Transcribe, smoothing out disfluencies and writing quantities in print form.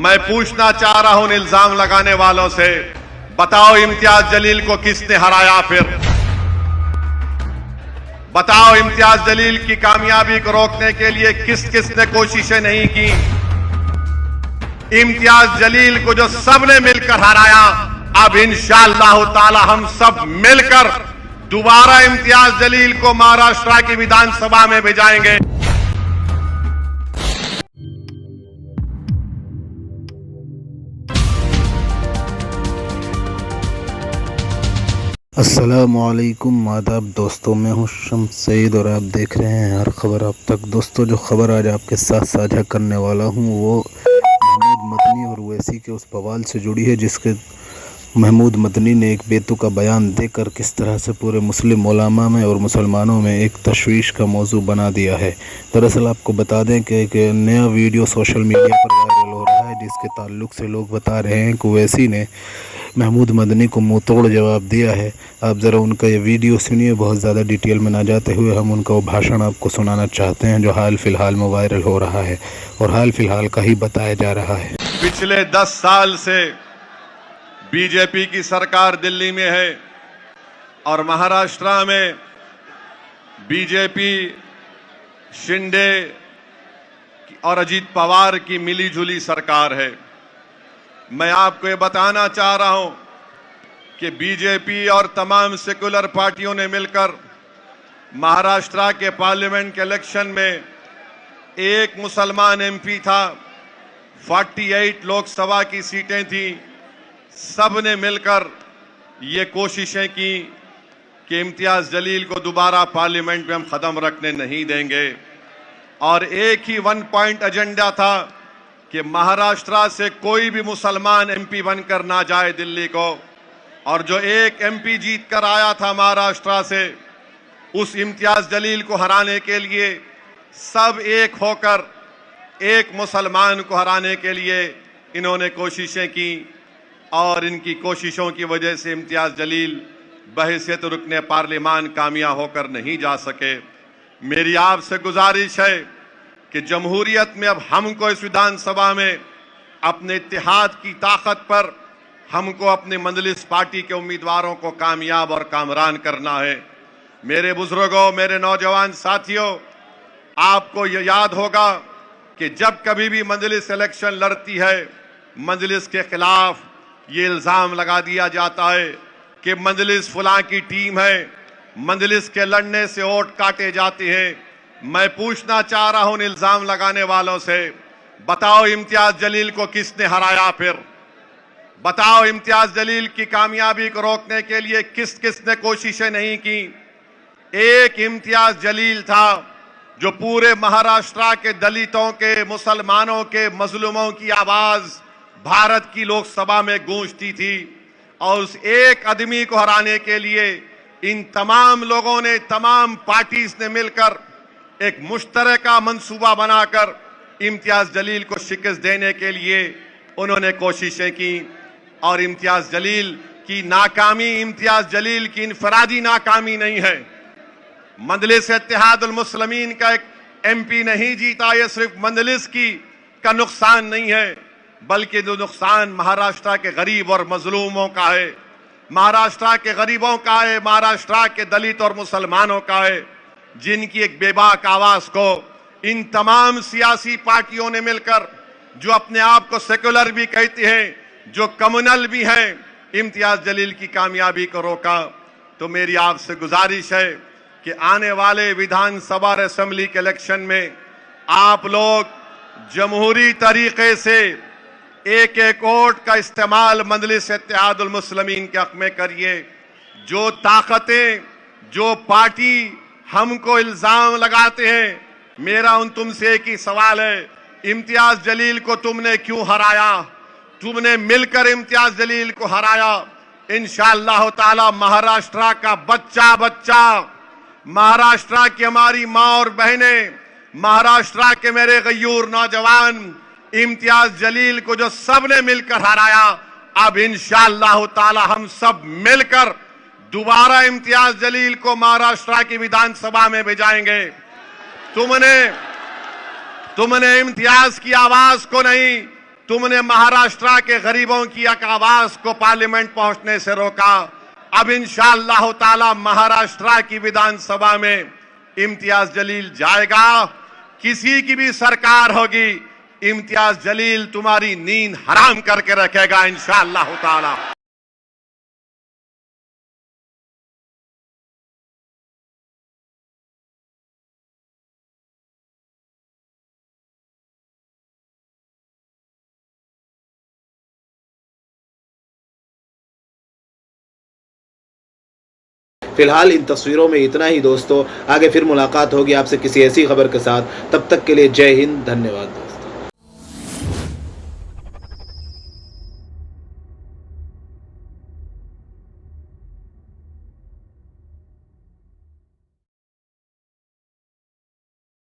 मैं पूछना चाह रहा हूं इल्जाम लगाने वालों से, बताओ इम्तियाज जलील को किसने हराया? फिर बताओ इम्तियाज जलील की कामयाबी को रोकने के लिए किस किसने कोशिशें नहीं की? इम्तियाज जलील को जो सबने मिलकर हराया, अब इंशाअल्लाह ताला हम सब मिलकर दोबारा इम्तियाज जलील को महाराष्ट्र की विधानसभा में भेजाएंगे। अस्सलामुअलैकुम आदाब दोस्तों, मैं हूं शम्स सईद और आप देख रहे हैं हर खबर अब तक। दोस्तों, जो खबर आज आपके साथ साझा करने वाला हूं वो महमूद मदनी और ओवैसी के उस बवाल से जुड़ी है, जिसके महमूद मदनी ने एक बेतुका बयान देकर किस तरह से पूरे मुस्लिम उलमा में और मुसलमानों में एक तशवीश का मौजू बना दिया है। दरअसल आपको बता दें कि एक नया वीडियो सोशल मीडिया पर वायरल हो रहा है, जिसके ताल्लुक से लोग बता रहे हैं कि ओवैसी ने महमूद मदनी को मुंह तोड़ जवाब दिया है। आप ज़रा उनका ये वीडियो सुनिए। बहुत ज़्यादा डिटेल में ना जाते हुए हम उनका वो भाषण आपको सुनाना चाहते हैं जो हाल फिलहाल में वायरल हो रहा है और हाल फिलहाल का ही बताया जा रहा है। पिछले 10 साल से बीजेपी की सरकार दिल्ली में है और महाराष्ट्र में बीजेपी शिंदे और अजीत पवार की मिलीजुली सरकार है। मैं आपको ये बताना चाह रहा हूं कि बीजेपी और तमाम सेकुलर पार्टियों ने मिलकर महाराष्ट्र के पार्लियामेंट के इलेक्शन में एक मुसलमान एमपी था, 48 लोकसभा की सीटें थी। सब ने मिलकर ये कोशिशें की कि इम्तियाज जलील को दोबारा पार्लियामेंट में हम कदम रखने नहीं देंगे और एक ही 1 पॉइंट एजेंडा था कि महाराष्ट्र से कोई भी मुसलमान एमपी बनकर ना जाए दिल्ली को। और जो एक एमपी जीत कर आया था महाराष्ट्र से, उस इम्तियाज जलील को हराने के लिए सब एक होकर एक मुसलमान को हराने के लिए इन्होंने कोशिशें की और इनकी कोशिशों की वजह से इम्तियाज जलील बहैसियत रुकने पार्लियामान कामयाब होकर नहीं जा सके। मेरी आपसे गुजारिश है कि जमहूरियत में अब हमको इस विधानसभा में अपने इत्तेहाद की ताकत पर हमको अपने मंजलिस पार्टी के उम्मीदवारों को कामयाब और कामरान करना है। मेरे बुजुर्गों, मेरे नौजवान साथियों, आपको ये याद होगा कि जब कभी भी मंजलिस इलेक्शन लड़ती है, मंजलिस के खिलाफ ये इल्ज़ाम लगा दिया जाता है कि मंजलिस फलां की टीम है, मंजलिस के लड़ने से वोट काटे जाते हैं। मैं पूछना चाह रहा हूं इल्जाम लगाने वालों से, बताओ इम्तियाज जलील को किसने हराया? फिर बताओ इम्तियाज जलील की कामयाबी को रोकने के लिए किस किसने कोशिशें नहीं की? एक इम्तियाज जलील था जो पूरे महाराष्ट्र के दलितों के, मुसलमानों के, मजलूमों की आवाज भारत की लोकसभा में गूंजती थी और उस एक आदमी को हराने के लिए इन तमाम लोगों ने, तमाम पार्टीज ने मिलकर एक मुश्तरका मंसूबा बनाकर इम्तियाज जलील को शिकस्त देने के लिए उन्होंने कोशिशें की। और इम्तियाज जलील की नाकामी इम्तियाज जलील की इनफरादी नाकामी नहीं है। मंजलिस इत्तेहादुल मुस्लिमीन का एक एमपी नहीं जीता, यह सिर्फ मंजलिस का नुकसान नहीं है, बल्कि जो नुकसान महाराष्ट्र के गरीब और मजलूमों का है, महाराष्ट्र के गरीबों का है, महाराष्ट्र के दलित और मुसलमानों का है, जिनकी एक बेबाक आवाज को इन तमाम सियासी पार्टियों ने मिलकर, जो अपने आप को सेकुलर भी कहते हैं, जो कम्युनल भी हैं, इम्तियाज जलील की कामयाबी को रोका। तो मेरी आपसे गुजारिश है कि आने वाले विधानसभा और असेंबली के इलेक्शन में आप लोग जमहूरी तरीके से एक एक वोट का इस्तेमाल मंजलिस इत्तेहादुल मुस्लिमीन के हक में करिए। जो ताकतें, जो पार्टी हमको इल्जाम लगाते हैं, मेरा उन तुमसे एक ही सवाल है, इम्तियाज जलील को तुमने क्यों हराया? तुमने मिलकर इम्तियाज जलील को हराया। इंशाअल्लाह ताला महाराष्ट्र का बच्चा बच्चा, महाराष्ट्र की हमारी माँ और बहनें, महाराष्ट्र के मेरे गयूर नौजवान इम्तियाज जलील को जो सबने मिलकर हराया, अब इंशाअल्लाह ताला हम सब मिलकर दोबारा इम्तियाज जलील को महाराष्ट्र की विधानसभा में भेजाएंगे। तुमने इम्तियाज की आवाज को नहीं, तुमने महाराष्ट्र के गरीबों की एक आवाज को पार्लियामेंट पहुंचने से रोका। अब इंशाअल्लाह ताला महाराष्ट्र की विधानसभा में इम्तियाज जलील जाएगा। किसी की भी सरकार होगी, इम्तियाज जलील तुम्हारी नींद हराम करके रखेगा इंशाअल्लाह ताला। फिलहाल इन तस्वीरों में इतना ही दोस्तों। आगे फिर मुलाकात होगी आपसे किसी ऐसी खबर के साथ। तब तक के लिए जय हिंद, धन्यवाद।